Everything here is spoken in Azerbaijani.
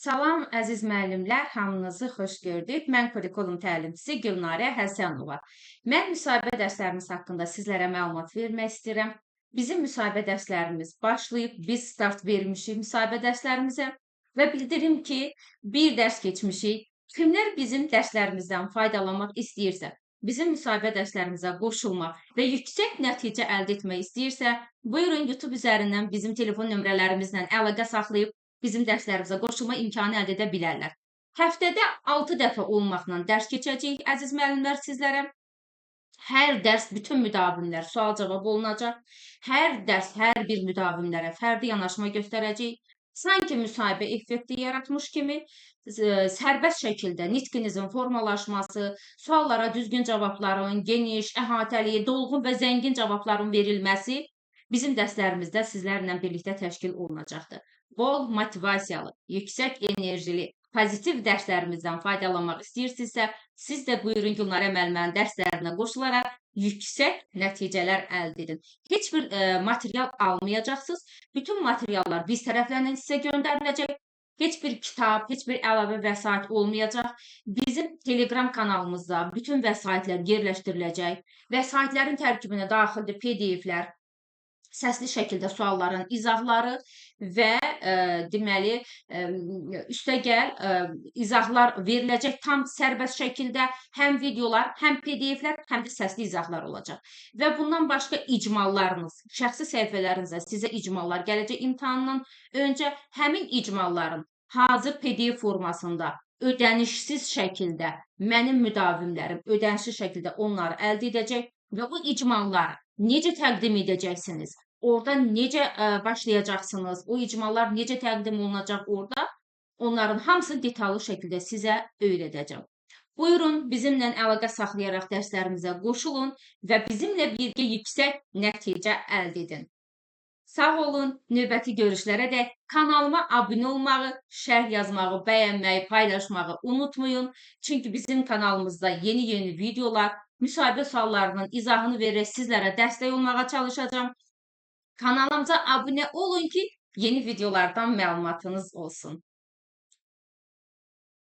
Salam əziz müəllimlər, hamınızı xoş gördük. Mən kurikulum təlimçisi Gülnarə Həsənova. Mən müsahibə dərslərimiz haqqında sizlərə məlumat vermək istəyirəm. Bizim müsahibə dərslərimiz başlayıb, biz start vermişik müsahibə dərslərimizə və bildirim ki, bir dərs keçmişik. Kimlər bizim dərslərimizdən faydalanmaq istəyirsə, bizim müsahibə dərslərimizə qoşulmaq və yüksək nəticə əldə etmək istəyirsə, buyurun YouTube üzərindən bizim telefon nömrələrimizlə əlaqə saxlayıb bizim dərslərimizə qoşulma imkanı əldə edə bilərlər. Həftədə 6 dəfə olmaqla dərs keçəcəyik, əziz müəllimlər sizlərə. Hər dərs bütün müdavimlər sual-cavab olunacaq. Hər dərs hər bir müdavimlərə fərdi yanaşma göstərəcəyik. Sanki müsahibə effekti yaratmış kimi sərbəst şəkildə nitqinizin formalaşması, suallara düzgün cavabların, geniş, əhatəli, dolğun və zəngin cavabların verilməsi bizim dərslərimizdə sizlərlə birlikdə təşkil olunacaqdır. Bol motivasiyalı, yüksək enerjili, pozitiv dərslərimizdən faydalanmaq istəyirsinizsə, siz də buyurun Gülnarə müəllimənin dərslərinə qoşularaq yüksək nəticələr əldə edin. Heç bir material almayacaqsınız. Bütün materiallar biz tərəflərindən sizə göndəriləcək. Heç bir kitab, heç bir əlavə vəsait olmayacaq. Bizim Telegram kanalımızda bütün vəsaitlər yerləşdiriləcək. Vəsaitlərin tərkibinə daxildir PDF-lər, səsli şəkildə sualların izahları və deməli üstəgəl izahlar veriləcək tam sərbəst şəkildə həm videolar, həm PDF-lər, həm də səsli izahlar olacaq. Və bundan başqa icmallarınız, şəxsi səhifələrinizə sizə icmallar gələcək imtahandan öncə həmin icmalların hazır PDF formasında ödənişsiz şəkildə mənim müdavimlərim ödənişsiz şəkildə onları əldə edəcək və bu icmalları necə təqdim edəcəksiniz? Orada necə başlayacaqsınız? O icmallar necə təqdim olunacaq orada? Onların hamısını detallı şəkildə sizə öyrədəcəm. Buyurun, bizimlə əlaqə saxlayaraq dərslərimizə qoşulun və bizimlə birgə yüksək nəticə əldə edin. Sağ olun, növbəti görüşlərədək kanalıma abunə olmağı, şərh yazmağı, bəyənməyi, paylaşmağı unutmayın. Çünki bizim kanalımızda yeni videolar, müsahibə suallarının izahını verərək sizlərə dəstək olmağa çalışacağım. Kanalımıza abunə olun ki, yeni videolardan məlumatınız olsun.